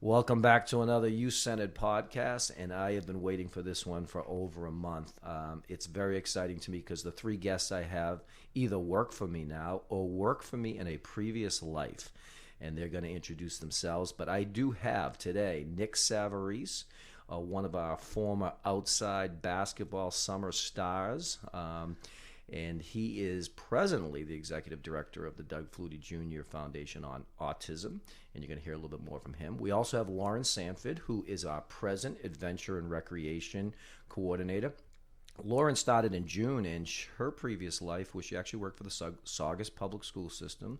Welcome back to another youth-centered podcast, and I have been waiting for this one for over a month. It's very exciting to me because the three guests I have either work for me now or work for me in a previous life, and they're going to introduce themselves. But I do have today Nick Savarese, one of our former outside basketball summer stars, and he is presently the executive director of the Doug Flutie Jr. Foundation on Autism, and you're going to hear a little bit more from him. We also have Lauren Sanford, who is our present adventure and recreation coordinator. Lauren started in June, and her previous life was she actually worked for the Saugus public school system,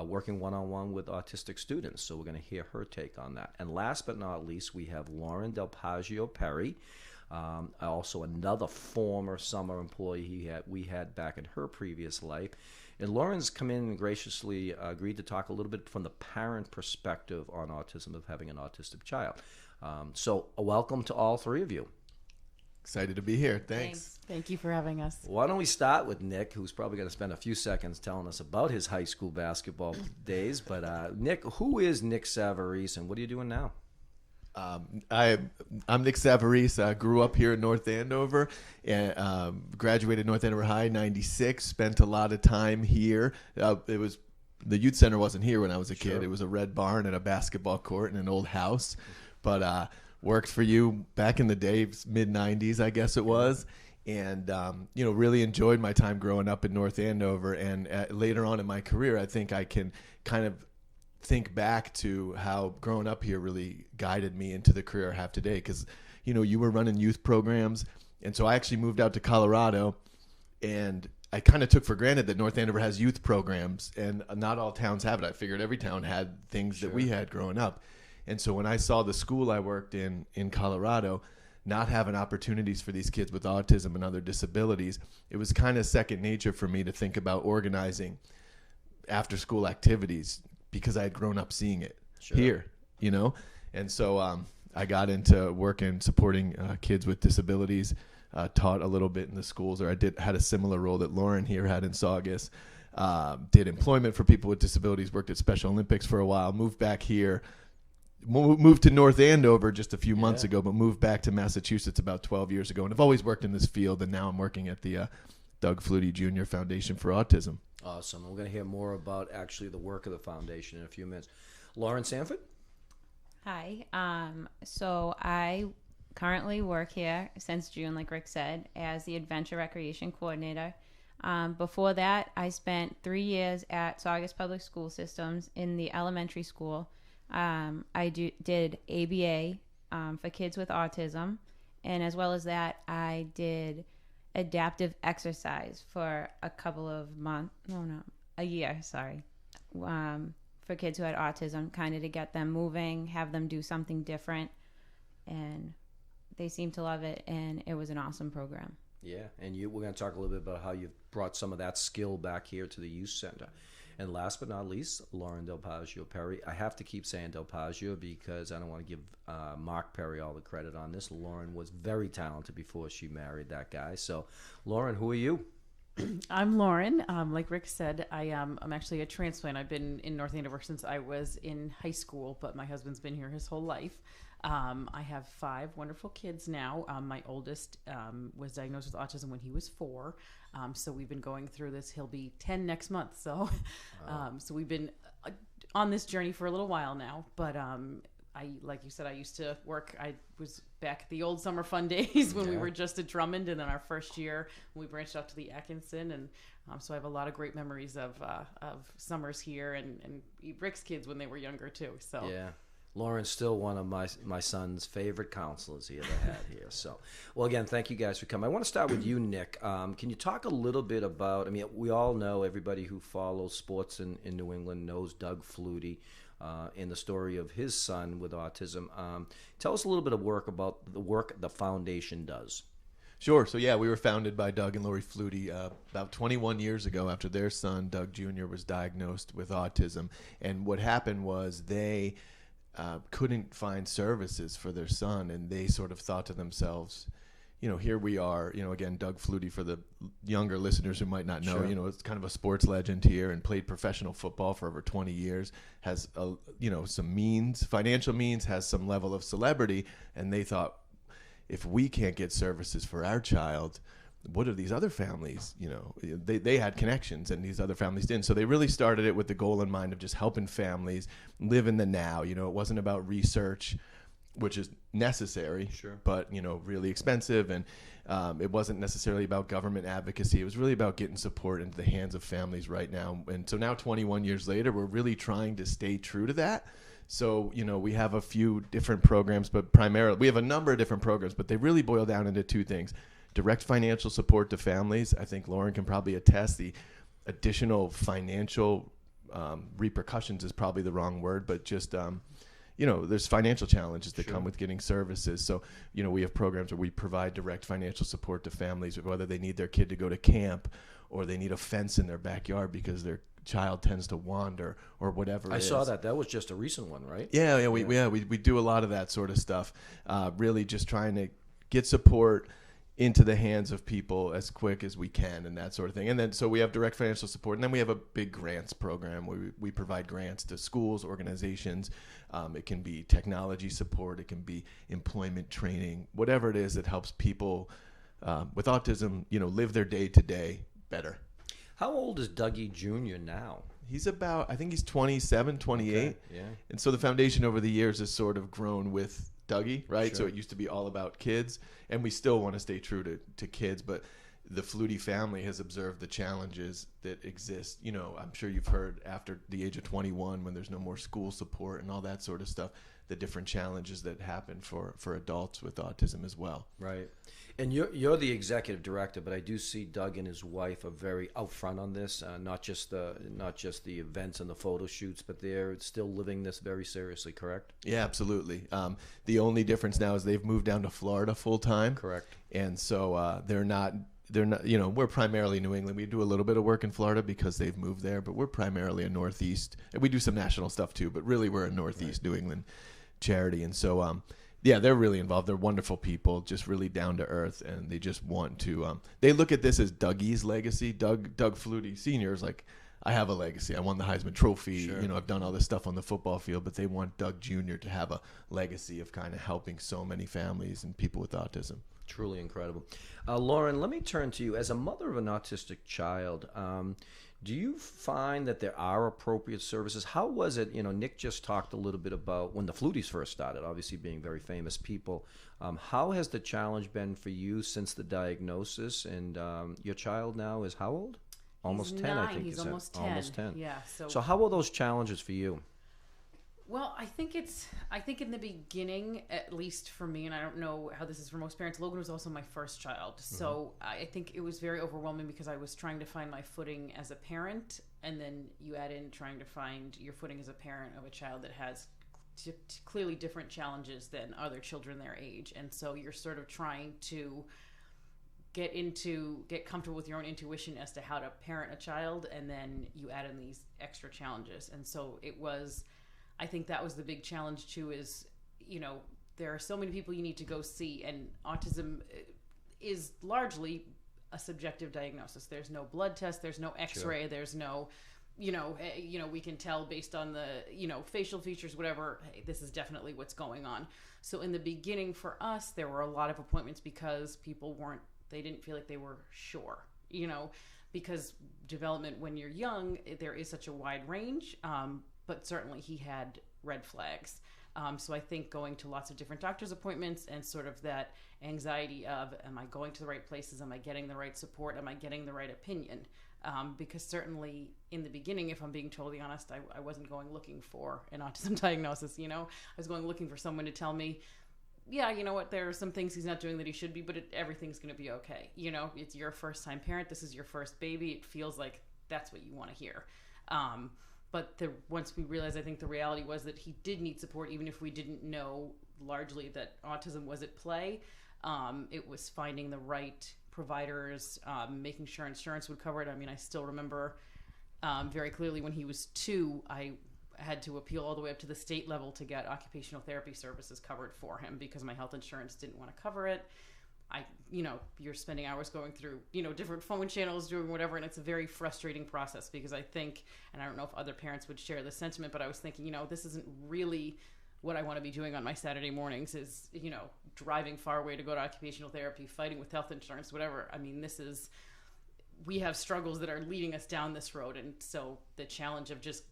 working one-on-one with autistic students. So we're going to hear her take on that. And last but not least, we have Lauren Del Pagio Perry, also another former summer employee we had back in her previous life. And Lauren's come in and graciously agreed to talk a little bit from the parent perspective on autism, of having an autistic child. So a welcome to all three of you. Excited to be here. Thanks. Thank you for having us. Why don't we start with Nick, who's probably going to spend a few seconds telling us about his high school basketball days. But Nick, who is Nick Savarese, and what are you doing now? I'm Nick Savarese. I grew up here in North Andover and graduated North Andover High in '96. Spent a lot of time here. The youth center wasn't here when I was a kid. It was a red barn and a basketball court and an old house. But worked for you back in the day, mid '90s, I guess it was. And really enjoyed my time growing up in North Andover. And later on in my career, I think I can kind of think back to how growing up here really guided me into the career I have today. Because, you were running youth programs. And so I actually moved out to Colorado, and I kind of took for granted that North Andover has youth programs, and not all towns have it. I figured every town had things that we had growing up. And so when I saw the school I worked in Colorado not having opportunities for these kids with autism and other disabilities, it was kind of second nature for me to think about organizing after school activities, because I had grown up seeing it here, And so I got into working, supporting kids with disabilities, taught a little bit in the schools, or had a similar role that Lauren here had in Saugus, did employment for people with disabilities, worked at Special Olympics for a while, moved back here, moved to North Andover just a few months ago, but moved back to Massachusetts about 12 years ago. And I've always worked in this field, and now I'm working at the Doug Flutie Jr. Foundation for Autism. Awesome. We're going to hear more about actually the work of the foundation in a few minutes. Lauren Sanford? Hi. So I currently work here since June, like Rick said, as the Adventure Recreation Coordinator. Before that, I spent 3 years at Saugus Public School Systems in the elementary school. I did ABA for kids with autism, and as well as that, I did adaptive exercise for a year, for kids who had autism, kind of to get them moving, have them do something different, and they seemed to love it, and it was an awesome program. Yeah, and we're going to talk a little bit about how you've brought some of that skill back here to the youth center. And last but not least, Lauren Del Pagio Perry. I have to keep saying Del Pagio because I don't want to give Mark Perry all the credit on this. Lauren was very talented before she married that guy. So, Lauren, who are you? I'm Lauren. Like Rick said, I'm actually a transplant. I've been in North Andover since I was in high school, but my husband's been here his whole life. I have 5 wonderful kids now. My oldest was diagnosed with autism when he was 4. So we've been going through this. He'll be 10 next month. So, so we've been on this journey for a little while now. But like you said, I used to work. I was back at the old summer fun days when we were just at Drummond, and then our first year we branched out to the Atkinson, and so I have a lot of great memories of summers here, and Rick's kids when they were younger too. So yeah. Lauren's still one of my son's favorite counselors he ever had here. So, well, again, thank you guys for coming. I want to start with you, Nick. Can you talk a little bit about, we all know, everybody who follows sports in New England knows Doug Flutie and the story of his son with autism. Tell us a little bit of about the work the foundation does. Sure. So, we were founded by Doug and Lori Flutie about 21 years ago after their son, Doug Jr., was diagnosed with autism. And what happened was they couldn't find services for their son, and they sort of thought to themselves, here we are, again, Doug Flutie, for the younger listeners who might not know, Sure. it's kind of a sports legend here and played professional football for over 20 years, has, some means, financial means, has some level of celebrity. And they thought, if we can't get services for our child, what are these other families? They had connections and these other families didn't. So they really started it with the goal in mind of just helping families live in the now. It wasn't about research, which is necessary, Sure. but really expensive, and it wasn't necessarily about government advocacy. It was really about getting support into the hands of families right now. And so now, 21 years later, we're really trying to stay true to that. So we have a few different programs, but primarily we have a number of different programs, but they really boil down into two things: direct financial support to families. I think Lauren can probably attest, the additional financial repercussions is probably the wrong word, but just there's financial challenges that come with getting services. So, we have programs where we provide direct financial support to families, whether they need their kid to go to camp or they need a fence in their backyard because their child tends to wander or whatever. I saw that. That was just a recent one, right? Yeah, we do a lot of that sort of stuff. Really just trying to get support into the hands of people as quick as we can and that sort of thing. And then so we have direct financial support, and then we have a big grants program where we provide grants to schools, organizations. It can be technology support, it can be employment training, whatever it is that helps people with autism, live their day to day better. How old is Dougie Jr. now? He's I think he's 27, 28. Okay, yeah. And so the foundation over the years has sort of grown with Dougie, right? Sure. So it used to be all about kids, and we still want to stay true to kids, but the Flutie family has observed the challenges that exist. I'm sure you've heard after the age of 21, when there's no more school support and all that sort of stuff, the different challenges that happen for adults with autism as well. Right. And you're the executive director, but I do see Doug and his wife are very upfront on this. Not just the events and the photo shoots, but they're still living this very seriously. Correct? Yeah, absolutely. The only difference now is they've moved down to Florida full time. Correct. And so they're not. We're primarily New England. We do a little bit of work in Florida because they've moved there, but we're primarily a Northeast. And we do some national stuff too, but really we're a Northeast New England charity. And so, they're really involved. They're wonderful people, just really down to earth, and they just want to. They look at this as Dougie's legacy. Doug Flutie Sr. is like, I have a legacy. I won the Heisman Trophy. Sure. I've done all this stuff on the football field, but they want Doug Jr. to have a legacy of kind of helping so many families and people with autism. Truly incredible. Lauren, let me turn to you. As a mother of an autistic child, do you find that there are appropriate services? How was it? Nick just talked a little bit about when the Fluties first started, obviously being very famous people. How has the challenge been for you since the diagnosis? And your child now is how old? Almost 10, 9. I think. He's almost 10. Almost 10. Yeah. So how are those challenges for you? Well, I think in the beginning, at least for me, and I don't know how this is for most parents, Logan was also my first child. So I think it was very overwhelming because I was trying to find my footing as a parent, and then you add in trying to find your footing as a parent of a child that has clearly different challenges than other children their age. And so you're sort of trying to get comfortable with your own intuition as to how to parent a child, and then you add in these extra challenges. And so I think that was the big challenge too, is, there are so many people you need to go see, and autism is largely a subjective diagnosis. There's no blood test, there's no x-ray, there's no, we can tell based on the, facial features, whatever, hey, this is definitely what's going on. So in the beginning for us, there were a lot of appointments because people they didn't feel like they were sure, because development when you're young, there is such a wide range. But certainly he had red flags. So I think going to lots of different doctor's appointments and sort of that anxiety of, am I going to the right places? Am I getting the right support? Am I getting the right opinion? Because certainly in the beginning, if I'm being totally honest, I wasn't going looking for an autism diagnosis. I was going looking for someone to tell me, yeah, you know what, there are some things he's not doing that he should be, but everything's going to be okay. It's your first time parent. This is your first baby. It feels like that's what you want to hear. But once we realized, I think the reality was that he did need support, even if we didn't know largely that autism was at play. It was finding the right providers, making sure insurance would cover it. I mean, I still remember very clearly when he was 2, I had to appeal all the way up to the state level to get occupational therapy services covered for him because my health insurance didn't want to cover it. you're spending hours going through, different phone channels, doing whatever. And it's a very frustrating process because I think, and I don't know if other parents would share this sentiment, but I was thinking, this isn't really what I want to be doing on my Saturday mornings is, driving far away to go to occupational therapy, fighting with health insurance, whatever. I mean, we have struggles that are leading us down this road. And so the challenge of just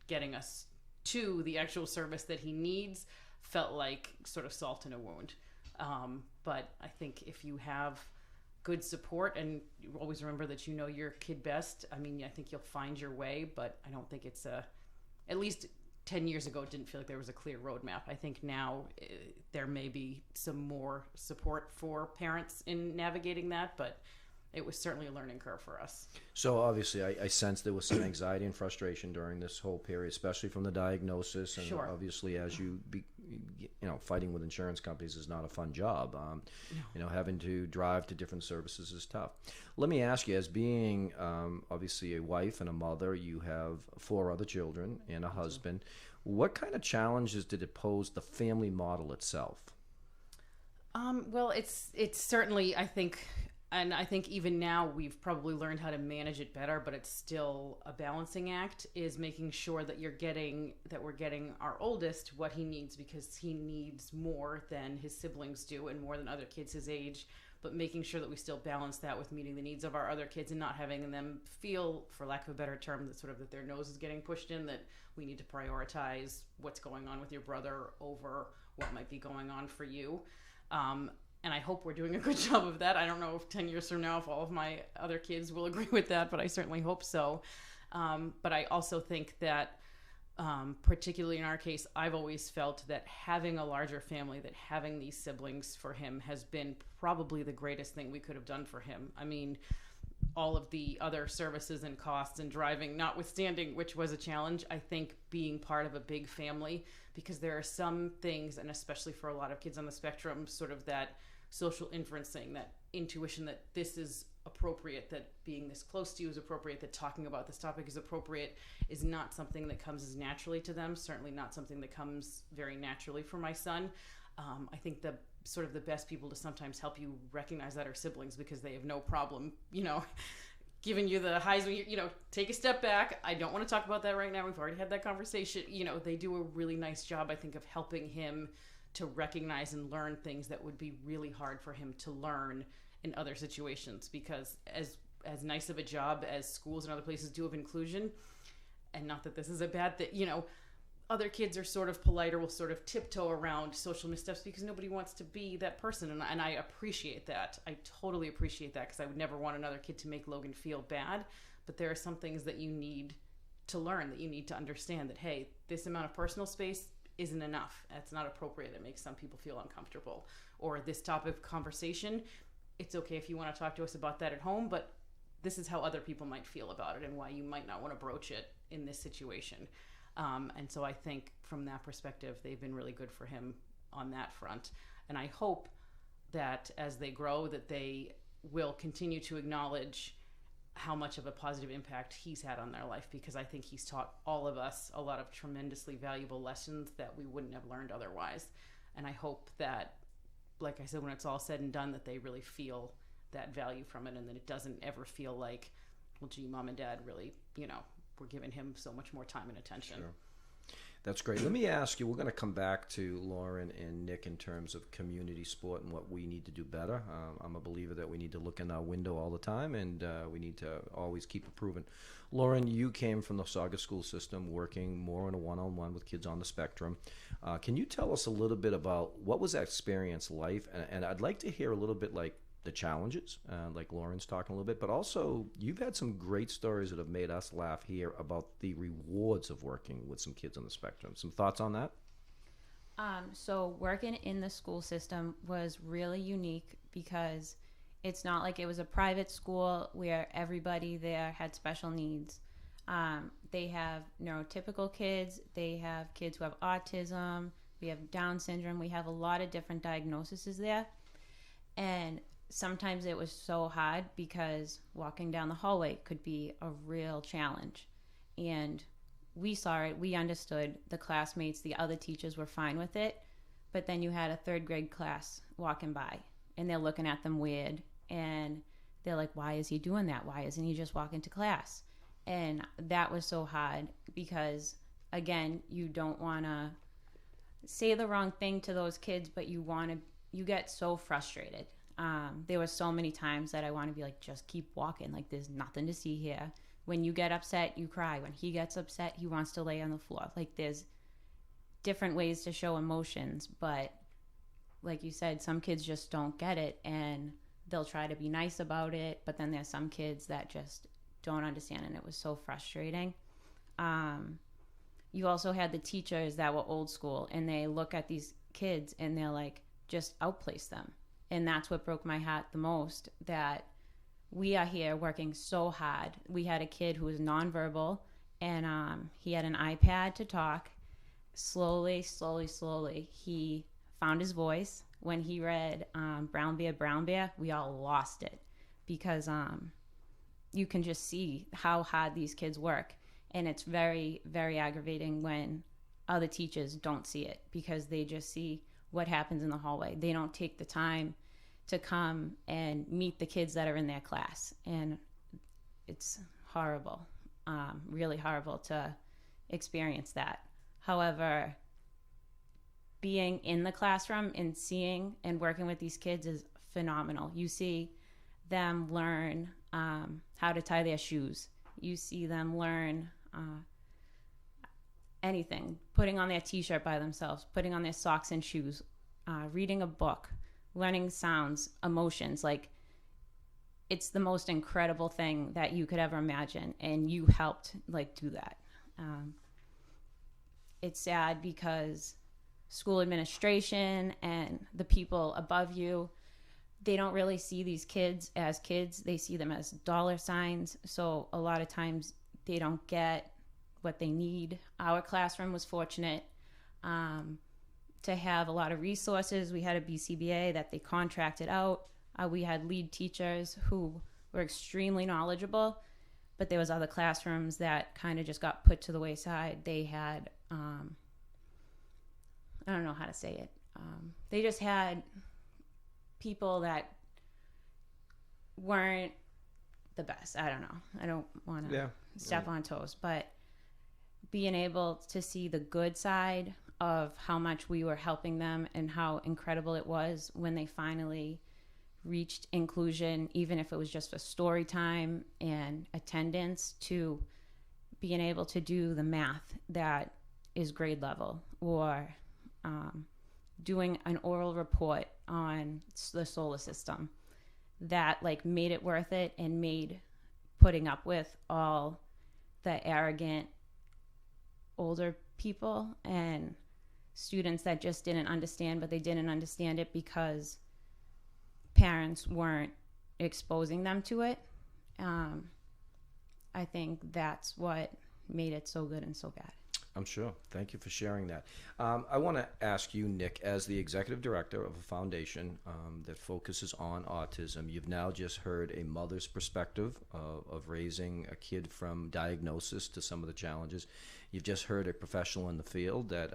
getting us to the actual service that he needs felt like sort of salt in a wound. But I think if you have good support and you always remember that you know your kid best, I mean, I think you'll find your way, but I don't think it's at least 10 years ago, it didn't feel like there was a clear roadmap. I think now there may be some more support for parents in navigating that, but it was certainly a learning curve for us. So obviously, I sense there was some anxiety and frustration during this whole period, especially from the diagnosis. And Sure. obviously, as fighting with insurance companies is not a fun job. Having to drive to different services is tough. Let me ask you, as being obviously a wife and a mother, you have 4 other children and a husband. What kind of challenges did it pose the family model itself? Well, it's certainly, I think. And I think even now we've probably learned how to manage it better, but it's still a balancing act, is making sure that we're getting our oldest what he needs, because he needs more than his siblings do and more than other kids his age, but making sure that we still balance that with meeting the needs of our other kids and not having them feel, for lack of a better term, that their nose is getting pushed in, that we need to prioritize what's going on with your brother over what might be going on for you. And I hope we're doing a good job of that. I don't know if 10 years from now, if all of my other kids will agree with that, but I certainly hope so. But I also think that, particularly in our case, I've always felt that having a larger family, that having these siblings for him has been probably the greatest thing we could have done for him. I mean, all of the other services and costs and driving notwithstanding, which was a challenge, I think being part of a big family, because there are some things, and especially for a lot of kids on the spectrum, sort of that social inferencing, that intuition that this is appropriate, that being this close to you is appropriate, that talking about this topic is appropriate, is not something that comes as naturally to them, certainly not something that comes very naturally for my son. I think the best people to sometimes help you recognize that are siblings, because they have no problem, giving you the highs when take a step back. I don't want to talk about that right now. We've already had that conversation. They do a really nice job, I think, of helping him to recognize and learn things that would be really hard for him to learn in other situations, because as nice of a job as schools and other places do of inclusion, and not that this is a bad thing, other kids are sort of polite or will sort of tiptoe around social missteps because nobody wants to be that person. And I appreciate that. I totally appreciate that, because I would never want another kid to make Logan feel bad. But there are some things that you need to learn, that you need to understand, that, hey, this amount of personal space isn't enough. That's not appropriate. It makes some people feel uncomfortable. Or this topic of conversation, it's okay if you want to talk to us about that at home, but this is how other people might feel about it and why you might not want to broach it in this situation. And so I think from that perspective, they've been really good for him on that front. And I hope that as they grow, that they will continue to acknowledge how much of a positive impact he's had on their life, because I think he's taught all of us a lot of tremendously valuable lessons that we wouldn't have learned otherwise. And I hope that, like I said, when it's all said and done, that they really feel that value from it, and that it doesn't ever feel like, well, gee, mom and dad really, we're giving him so much more time and attention. Sure. That's great. Let me ask you, we're going to come back to Lauren and Nick in terms of community sport and what we need to do better. I'm a believer that we need to look in our window all the time, and we need to always keep improving. Lauren, you came from the Saga school system, working more on a one-on-one with kids on the spectrum. Can you tell us a little bit about what was that experience like? And I'd like to hear a little bit like the challenges, like Lauren's talking a little bit, but also you've had some great stories that have made us laugh here about the rewards of working with some kids on the spectrum. Some thoughts on that? So working in the school system was really unique, because it's not like it was a private school where everybody there had special needs. They have neurotypical kids, they have kids who have autism, we have Down syndrome, we have a lot of different diagnoses there. And sometimes it was so hard because walking down the hallway could be a real challenge. And we saw it, we understood, the classmates, the other teachers were fine with it. But then you had a 3rd grade class walking by and they're looking at them weird, and they're like, why is he doing that? Why isn't he just walking to class? And that was so hard because, again, you don't want to say the wrong thing to those kids, but you get so frustrated. There were so many times that I want to be like, just keep walking. Like, there's nothing to see here. When you get upset, you cry. When he gets upset, he wants to lay on the floor. Like, there's different ways to show emotions, but like you said, some kids just don't get it, and they'll try to be nice about it, but then there's some kids that just don't understand, and it was so frustrating. You also had the teachers that were old school, and they look at these kids and they're like, just outplace them. And that's what broke my heart the most, that we are here working so hard. We had a kid who was nonverbal, and he had an iPad to talk. Slowly, he found his voice. When he read Brown Bear, we all lost it, because you can just see how hard these kids work. And it's very, very aggravating when other teachers don't see it, because they just see what happens in the hallway. They don't take the time to come and meet the kids that are in their class. And it's horrible, really horrible to experience that. However, being in the classroom and seeing and working with these kids is phenomenal. You see them learn how to tie their shoes. You see them learn anything, putting on their t-shirt by themselves, putting on their socks and shoes, reading a book, learning sounds, emotions. Like, it's the most incredible thing that you could ever imagine, and you helped do that. It's sad because school administration and the people above you, they don't really see these kids as kids. They see them as dollar signs. So a lot of times they don't get what they need. Our classroom was fortunate to have a lot of resources. We had a BCBA that they contracted out. We had lead teachers who were extremely knowledgeable, but there was other classrooms that kind of just got put to the wayside. They had, I don't know how to say it. They just had people that weren't the best. I don't know. I don't want to step on toes, but being able to see the good side of how much we were helping them and how incredible it was when they finally reached inclusion, even if it was just for story time and attendance, to being able to do the math that is grade level, or doing an oral report on the solar system, that made it worth it, and made putting up with all the arrogant older people and students that just didn't understand, but they didn't understand it because parents weren't exposing them to it. I think that's what made it so good and so bad. I'm sure. Thank you for sharing that. I want to ask you, Nick, as the executive director of a foundation that focuses on autism, you've now just heard a mother's perspective of raising a kid from diagnosis to some of the challenges. You've just heard a professional in the field that,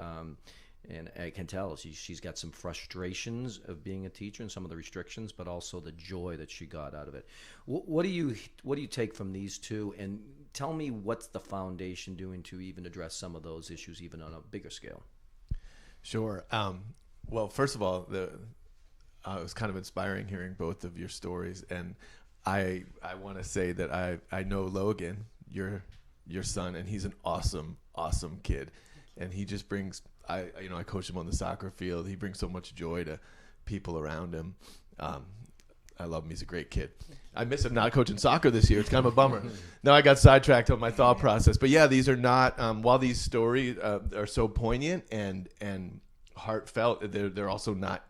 and I can tell she's got some frustrations of being a teacher and some of the restrictions, but also the joy that she got out of it. What do you take from these two? And tell me, what's the foundation doing to even address some of those issues, even on a bigger scale? Sure. Well, first of all, it was kind of inspiring hearing both of your stories, and I want to say that I know Logan, your son, and he's an awesome kid, and he just brings. I coach him on the soccer field. He brings so much joy to people around him. I love him. He's a great kid. I miss him not coaching soccer this year. It's kind of a bummer. Now I got sidetracked on my thought process. But yeah, these are not, while these stories are so poignant and heartfelt, they're also not,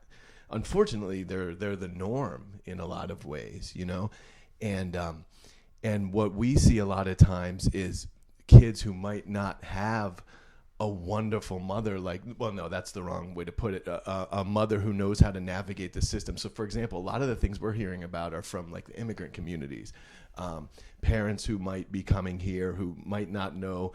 unfortunately, they're the norm in a lot of ways, and what we see a lot of times is kids who might not have a wonderful mother, that's the wrong way to put it, a mother who knows how to navigate the system. So for example, a lot of the things we're hearing about are from the immigrant communities, parents who might be coming here who might not know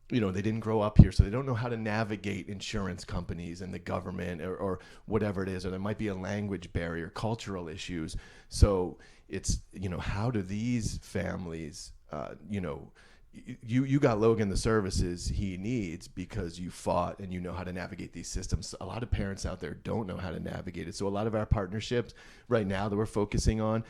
they didn't grow up here, so they don't know how to navigate insurance companies and the government or whatever it is, or there might be a language barrier, cultural issues. So it's, how do these families, you got Logan the services he needs because you fought and you know how to navigate these systems. A lot of parents out there don't know how to navigate it. So a lot of our partnerships right now that we're focusing on,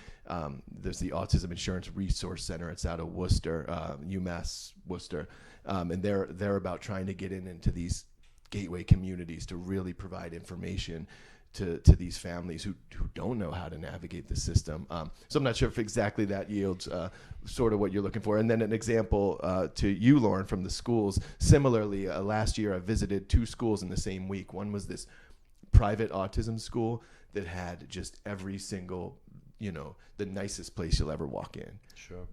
there's the Autism Insurance Resource Center. It's out of Worcester, UMass Worcester. And they're about trying to get into these gateway communities to really provide information to these families who don't know how to navigate the system. So I'm not sure if exactly that yields sort of what you're looking for. And then an example to you, Lauren, from the schools. Similarly, last year I visited 2 schools in the same week. One was this private autism school that had just every single, the nicest place you'll ever walk in. Sure.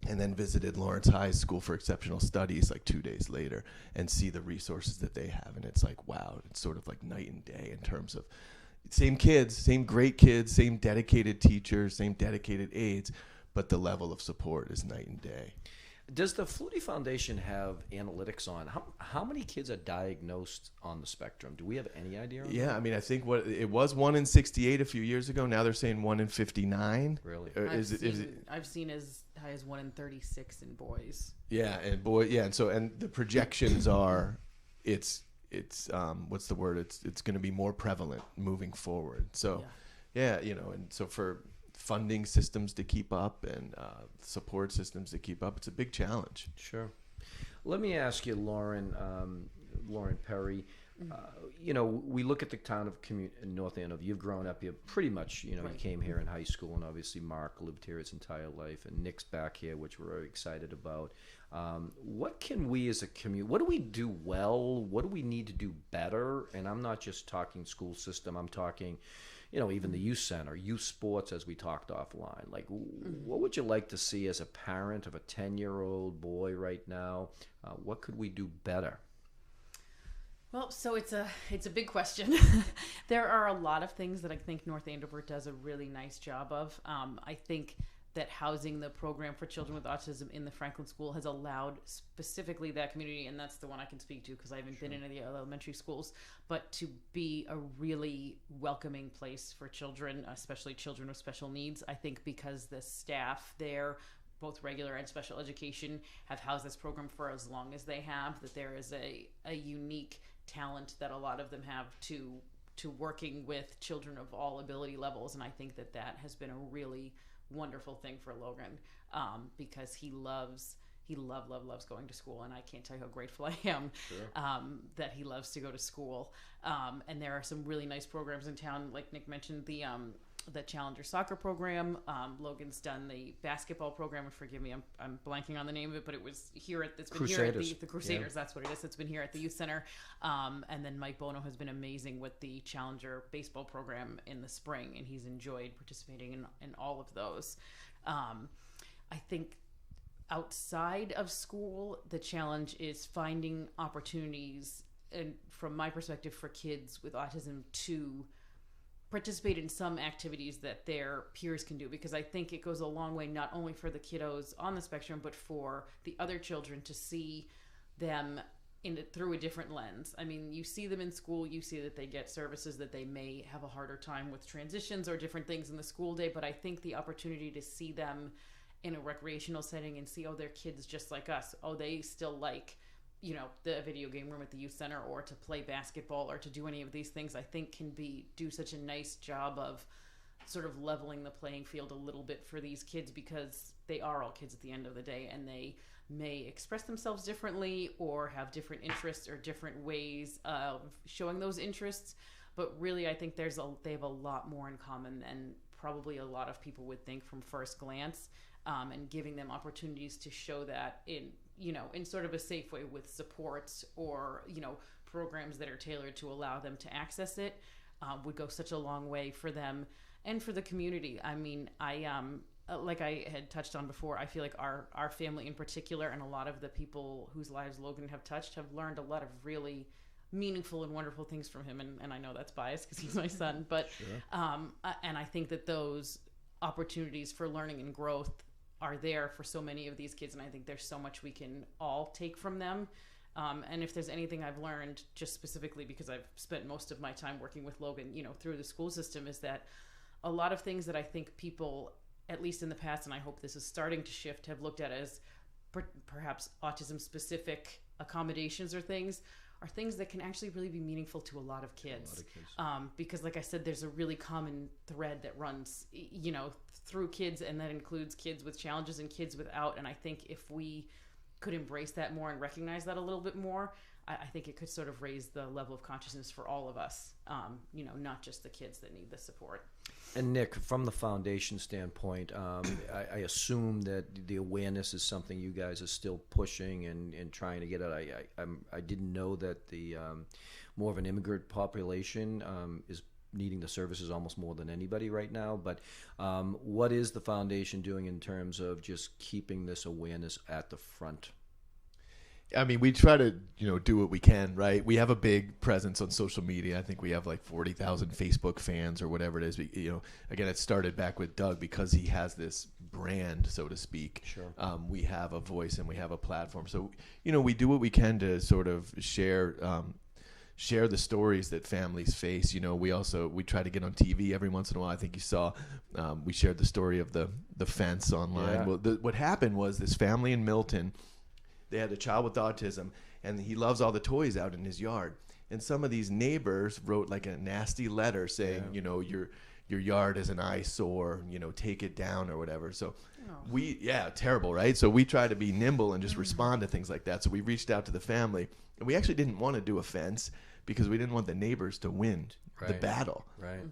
And then visited Lawrence High's School for Exceptional Studies like 2 days later and see the resources that they have. And it's like, wow, it's sort of like night and day in terms of same kids, same great kids, same dedicated teachers, same dedicated aides, but the level of support is night and day. Does the Flutie Foundation have analytics on how many kids are diagnosed on the spectrum? Do we have any idea on Yeah, I mean, I think it was 1 in 68 a few years ago. Now they're saying 1 in 59. Really? I've seen as high as 1 in 36 in boys. Yeah, and the projections are it's what's the word? It's going to be more prevalent moving forward. So, and so for funding systems to keep up and support systems to keep up, it's a big challenge. Sure. Let me ask you, Lauren Perry. We look at the town of North Andover. You've grown up here pretty much. You came here in high school, and obviously Mark lived here his entire life, and Nick's back here, which we're very excited about. What can we as a community? What do we do well? What do we need to do better? And I'm not just talking school system. I'm talking, even the youth center, youth sports, as we talked offline. Like, what would you like to see as a parent of a 10-year-old boy right now? What could we do better? Well, so it's a big question. There are a lot of things that I think North Andover does a really nice job of. I think that housing the program for children with autism in the Franklin School has allowed specifically that community, and that's the one I can speak to because I haven't been into the elementary schools, but to be a really welcoming place for children, especially children with special needs. I think because the staff there, both regular and special education, have housed this program for as long as they have, that there is a unique talent that a lot of them have to working with children of all ability levels. And I think that has been a really wonderful thing for Logan, because he loves going to school, and I can't tell you how grateful I am that he loves to go to school. And there are some really nice programs in town, like Nick mentioned, the Challenger soccer program. Logan's done the basketball program, and forgive me, I'm blanking on the name of it, but it's been Crusaders. here at the Crusaders. Yeah. That's what it is. It's been here at the youth center. And then Mike Bono has been amazing with the Challenger baseball program in the spring, and he's enjoyed participating in all of those. I think outside of school, the challenge is finding opportunities, and from my perspective, for kids with autism to participate in some activities that their peers can do, because I think it goes a long way, not only for the kiddos on the spectrum, but for the other children to see them through a different lens. I mean, you see them in school, you see that they get services, that they may have a harder time with transitions or different things in the school day, but I think the opportunity to see them in a recreational setting and see, they're kids just like us. They still like, the video game room at the youth center, or to play basketball, or to do any of these things, I think can do such a nice job of sort of leveling the playing field a little bit for these kids, because they are all kids at the end of the day, and they may express themselves differently or have different interests or different ways of showing those interests. But really, I think they have a lot more in common than probably a lot of people would think from first glance, and giving them opportunities to show that in sort of a safe way with supports or, programs that are tailored to allow them to access it, would go such a long way for them and for the community. I mean, like I had touched on before, I feel like our family in particular, and a lot of the people whose lives Logan have touched, have learned a lot of really meaningful and wonderful things from him. And I know that's biased because he's my son, but, and I think that those opportunities for learning and growth are there for so many of these kids, and I think there's so much we can all take from them. And if there's anything I've learned, just specifically because I've spent most of my time working with Logan, through the school system, is that a lot of things that I think people, at least in the past, and I hope this is starting to shift, have looked at as perhaps autism specific accommodations or things, are things that can actually really be meaningful to a lot of kids. Because like I said, there's a really common thread that runs, through kids, and that includes kids with challenges and kids without. And I think if we could embrace that more and recognize that a little bit more, I think it could sort of raise the level of consciousness for all of us, not just the kids that need the support. And Nick, from the foundation standpoint, I assume that the awareness is something you guys are still pushing and trying to get at. I didn't know that the more of an immigrant population is needing the services almost more than anybody right now. But what is the foundation doing in terms of just keeping this awareness at the front? I mean, we try to, do what we can, right? We have a big presence on social media. I think we have like 40,000 Facebook fans or whatever it is. Again, it started back with Doug because he has this brand, so to speak. Sure. We have a voice and we have a platform. So, we do what we can to sort of share the stories that families face. We try to get on TV every once in a while. I think you saw, we shared the story of the fence online. Yeah. Well, what happened was this family in Milton, they had a child with autism, and he loves all the toys out in his yard. And some of these neighbors wrote like a nasty letter saying, your yard is an eyesore, take it down or whatever. So terrible, right? So we try to be nimble and just respond to things like that. So we reached out to the family, and we actually didn't want to do a fence because we didn't want the neighbors to win the battle. Right.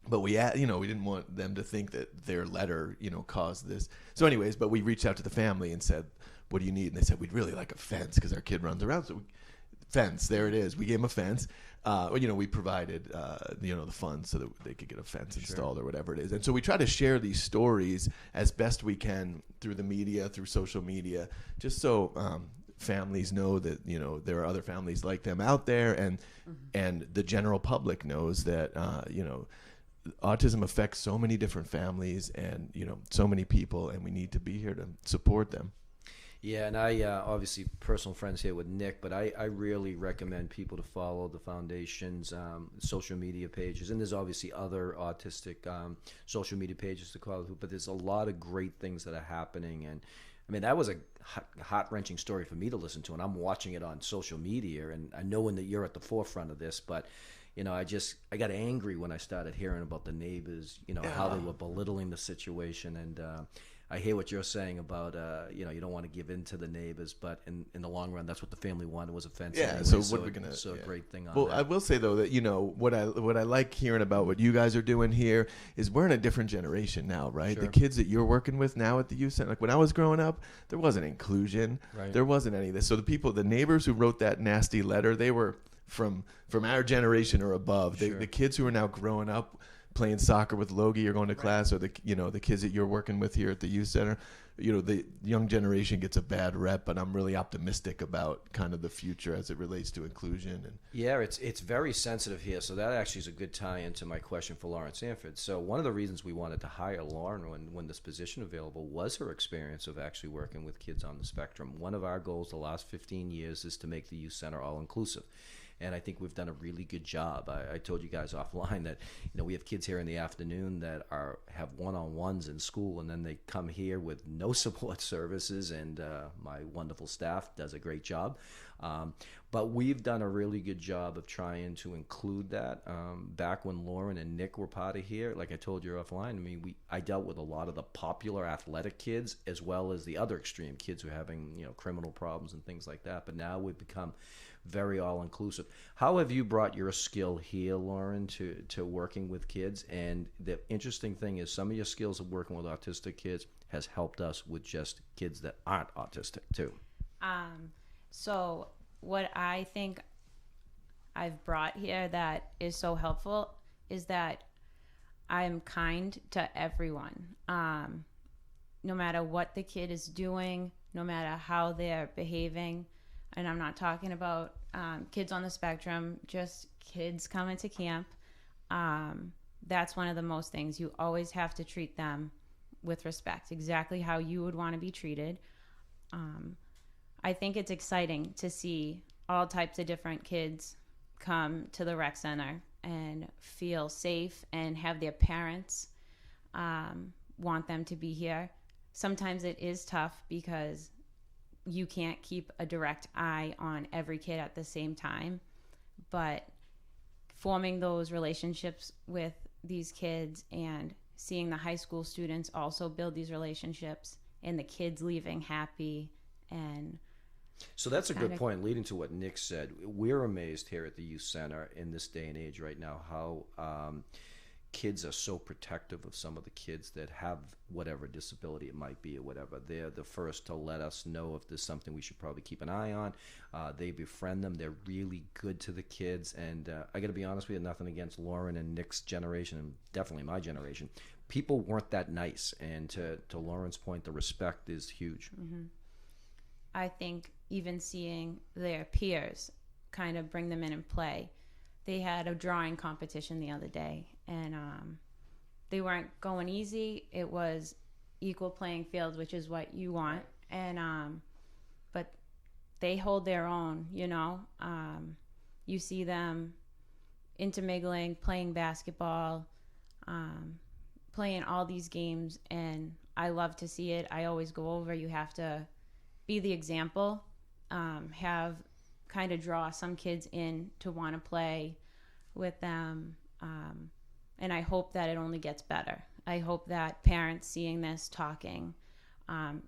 But we didn't want them to think that their letter, caused this. So anyways, but we reached out to the family and said, what do you need? And they said, we'd really like a fence because our kid runs around. So fence, there it is. We gave him a fence. We provided, the funds so that they could get a fence installed or whatever it is. And so we try to share these stories as best we can through the media, through social media, just so families know that, there are other families like them out there, and the general public knows that, autism affects so many different families and, so many people, and we need to be here to support them. Yeah, and I obviously personal friends here with Nick, but I really recommend people to follow the foundation's social media pages. And there's obviously other autistic social media pages to follow, but there's a lot of great things that are happening. And I mean, that was a heart-wrenching story for me to listen to, and I'm watching it on social media, and I know that you're at the forefront of this, but I got angry when I started hearing about the neighbors, how they were belittling the situation. And I hear what you're saying about, you don't want to give in to the neighbors, but in the long run, that's what the family wanted, was a fence. Yeah, anyway, so what are we going to... So a great thing on Well, that. I will say, though, that, what I like hearing about what you guys are doing here is we're in a different generation now, right? Sure. The kids that you're working with now at the youth center, like when I was growing up, there wasn't inclusion. Right. There wasn't any of this. So the neighbors who wrote that nasty letter, they were from our generation or above. Sure. The kids who are now growing up playing soccer with Logie or going to class, or the kids that you're working with here at the youth center, the young generation gets a bad rep, but I'm really optimistic about kind of the future as it relates to inclusion. And yeah, it's very sensitive here, so that actually is a good tie into my question for Lauren Sanford. So one of the reasons we wanted to hire Lauren when this position available was her experience of actually working with kids on the spectrum. One of our goals the last 15 years is to make the youth center all-inclusive. And I think we've done a really good job. I told you guys offline that we have kids here in the afternoon that have one-on-ones in school, and then they come here with no support services, and my wonderful staff does a great job. But we've done a really good job of trying to include that. Back when Lauren and Nick were part of here, like I told you offline, I dealt with a lot of the popular athletic kids as well as the other extreme kids who are having criminal problems and things like that. But now we've become very all-inclusive. How have you brought your skill here, Lauren, to working with kids? And the interesting thing is some of your skills of working with autistic kids has helped us with just kids that aren't autistic too. So what I think I've brought here that is so helpful is that I'm kind to everyone. No matter what the kid is doing, no matter how they're behaving. And I'm not talking about kids on the spectrum, just kids coming to camp. That's one of the most things. You always have to treat them with respect, exactly how you would want to be treated. I think it's exciting to see all types of different kids come to the rec center and feel safe and have their parents want them to be here. Sometimes it is tough because you can't keep a direct eye on every kid at the same time, but forming those relationships with these kids and seeing the high school students also build these relationships and the kids leaving happy. And so that's a good point, leading to what Nick said. We're amazed here at the youth center in this day and age right now how kids are so protective of some of the kids that have whatever disability it might be or whatever. They're the first to let us know if there's something we should probably keep an eye on. They befriend them. They're really good to the kids. And I got to be honest, we had nothing against Lauren and Nick's generation, and definitely my generation. People weren't that nice. And to Lauren's point, the respect is huge. Mm-hmm. I think even seeing their peers kind of bring them in and play. They had a drawing competition the other day, and they weren't going easy. It was equal playing field, which is what you want. And but they hold their own, you know. You see them intermingling, playing basketball, playing all these games, and I love to see it. I always go over, you have to be the example, have kind of draw some kids in to want to play with them. And I hope that it only gets better. I hope that parents seeing this, talking,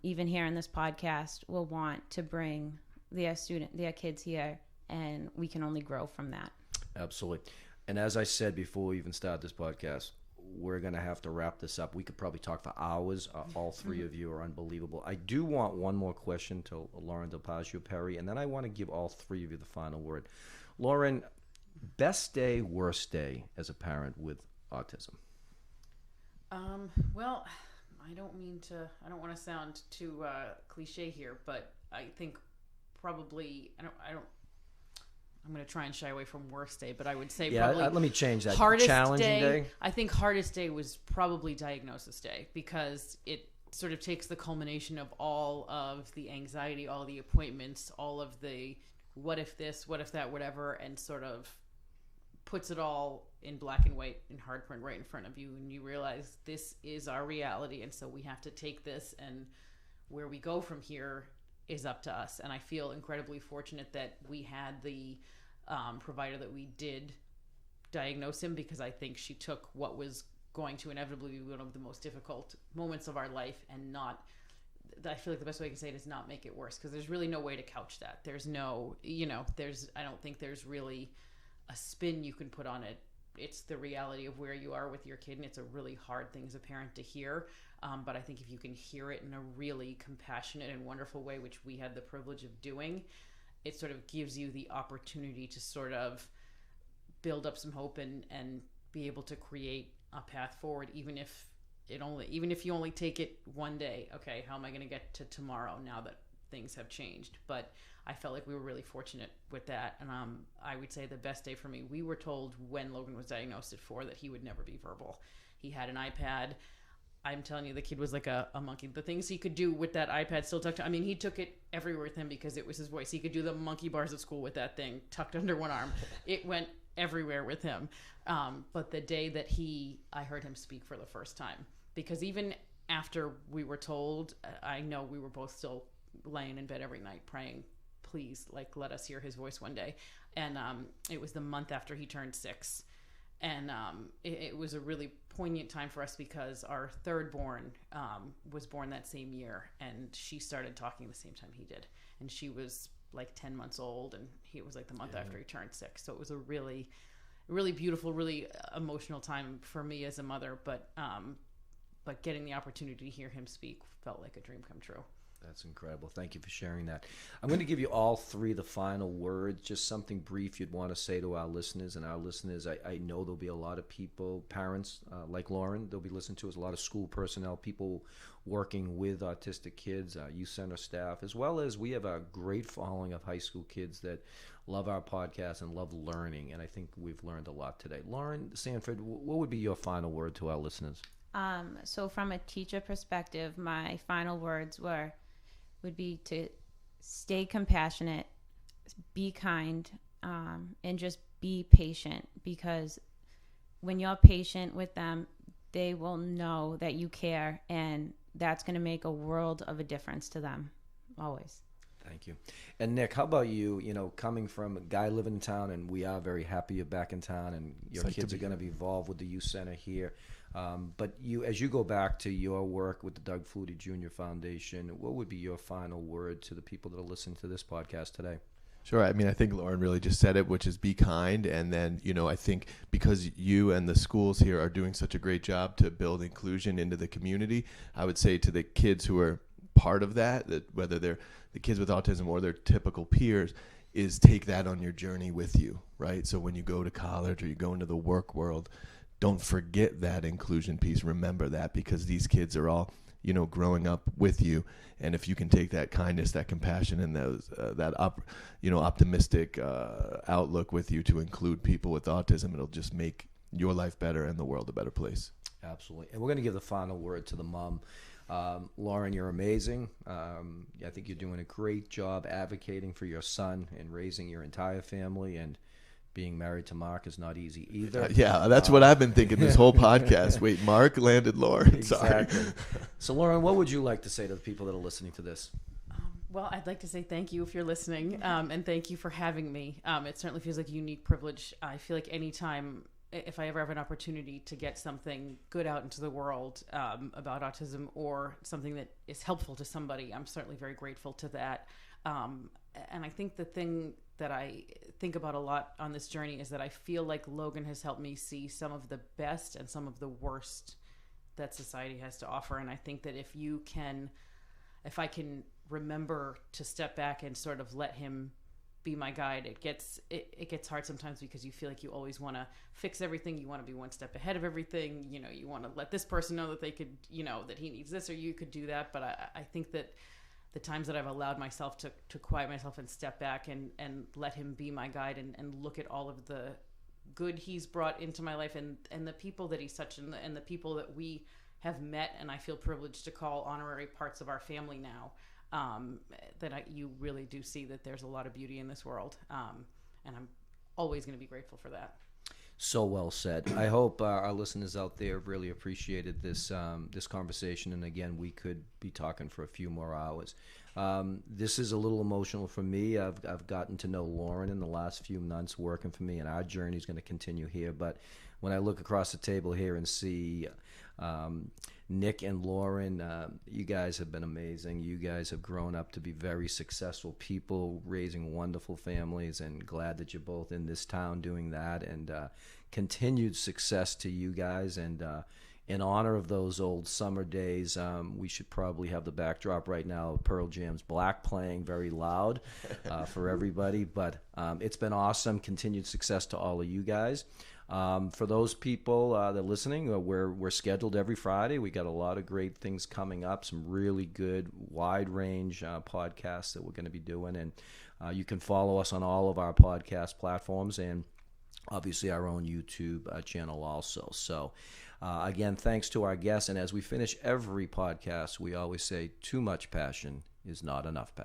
even here in this podcast, will want to bring their kids here, and we can only grow from that. Absolutely. And as I said before we even started this podcast, we're going to have to wrap this up. We could probably talk for hours. All three of you are unbelievable. I do want one more question to Lauren DelPazio Perry, and then I want to give all three of you the final word. Lauren, best day, worst day as a parent with autism? Well, I don't want to sound too cliche here, but I think probably, I'm going to try and shy away from worst day, but I would say probably let me change that. Hardest challenging day. I think hardest day was probably diagnosis day, because it sort of takes the culmination of all of the anxiety, all the appointments, all of the what if this, what if that, whatever, and sort of puts it all in black and white in hard print right in front of you, and you realize this is our reality, and so we have to take this, and where we go from here is up to us. And I feel incredibly fortunate that we had the provider that we did diagnose him, because I think she took what was going to inevitably be one of the most difficult moments of our life and not, I feel like the best way I can say it is not make it worse, because there's really no way to couch that. There's no, I don't think there's really a spin you can put on it. It's the reality of where you are with your kid, and it's a really hard thing as a parent to hear. But I think if you can hear it in a really compassionate and wonderful way, which we had the privilege of doing, it sort of gives you the opportunity to sort of build up some hope and be able to create a path forward, even if you only take it one day. Okay, how am I going to get to tomorrow now that things have changed? But I felt like we were really fortunate with that. And I would say the best day for me, we were told when Logan was diagnosed at 4 that he would never be verbal. He had an iPad. I'm telling you, the kid was like a monkey. The things he could do with that iPad still tucked. I mean, he took it everywhere with him because it was his voice. He could do the monkey bars at school with that thing tucked under one arm. It went everywhere with him. But the day that I heard him speak for the first time, because even after we were told, I know we were both still laying in bed every night praying, please, let us hear his voice one day. And it was the month after he turned 6. And it was a really poignant time for us, because our third born was born that same year, and she started talking the same time he did. And she was like 10 months old, and he was like the month after he turned 6. So it was a really, really beautiful, really emotional time for me as a mother. But getting the opportunity to hear him speak felt like a dream come true. That's incredible. Thank you for sharing that. I'm going to give you all three the final word, just something brief you'd want to say to our listeners. And our listeners, I know there'll be a lot of people, parents like Lauren, they'll be listening to us, a lot of school personnel, people working with autistic kids, youth center staff, as well as we have a great following of high school kids that love our podcast and love learning. And I think we've learned a lot today. Lauren, Sanford, what would be your final word to our listeners? So from a teacher perspective, my final words would be to stay compassionate, be kind, and just be patient, because when you're patient with them, they will know that you care, and that's going to make a world of a difference to them, always. Thank you. And Nick, how about you? You know, coming from a guy living in town, and we are very happy you're back in town, and your kids are going to be involved with the youth center here. But you, as you go back to your work with the Doug Flutie Jr. Foundation, what would be your final word to the people that are listening to this podcast today? Sure. I mean, I think Lauren really just said it, which is be kind. And then, you know, I think because you and the schools here are doing such a great job to build inclusion into the community, I would say to the kids who are part of that, that whether they're the kids with autism or their typical peers, is take that on your journey with you, right? So when you go to college or you go into the work world, don't forget that inclusion piece. Remember that, because these kids are all, you know, growing up with you. And if you can take that kindness, that compassion, and optimistic outlook with you to include people with autism, it'll just make your life better and the world a better place. Absolutely. And we're going to give the final word to the mom. Lauren, you're amazing. I think you're doing a great job advocating for your son and raising your entire family, and being married to Mark is not easy either. Yeah, that's what I've been thinking this whole podcast. Wait, Mark landed Lauren. Exactly. Sorry. So, Lauren, what would you like to say to the people that are listening to this? Well, I'd like to say thank you if you're listening, and thank you for having me. It certainly feels like a unique privilege. I feel like anytime, if I ever have an opportunity to get something good out into the world about autism, or something that is helpful to somebody, I'm certainly very grateful to that. And I think the thing that I think about a lot on this journey is that I feel like Logan has helped me see some of the best and some of the worst that society has to offer. And I think that if I can remember to step back and sort of let him be my guide, it gets hard sometimes, because you feel like you always want to fix everything. You want to be one step ahead of everything. You know, you want to let this person know that they could, you know, that he needs this, or you could do that. But I think that the times that I've allowed myself to quiet myself and step back and let him be my guide, and look at all of the good he's brought into my life, and the people that he's touched, and the people that we have met, and I feel privileged to call honorary parts of our family now, you really do see that there's a lot of beauty in this world. And I'm always going to be grateful for that. So well said. I hope our listeners out there really appreciated this conversation. And again, we could be talking for a few more hours. This is a little emotional for me. I've gotten to know Lauren in the last few months working for me, and our journey is going to continue here. But when I look across the table here and see Nick and Lauren, you guys have been amazing. You guys have grown up to be very successful people, raising wonderful families, and glad that you're both in this town doing that. And continued success to you guys. And in honor of those old summer days, we should probably have the backdrop right now of Pearl Jam's Black playing very loud for everybody. But it's been awesome. Continued success to all of you guys. For those people that are listening, we're scheduled every Friday. We got a lot of great things coming up, some really good wide range podcasts that we're going to be doing. And you can follow us on all of our podcast platforms, and obviously our own YouTube channel also. So again, thanks to our guests. And as we finish every podcast, we always say too much passion is not enough passion.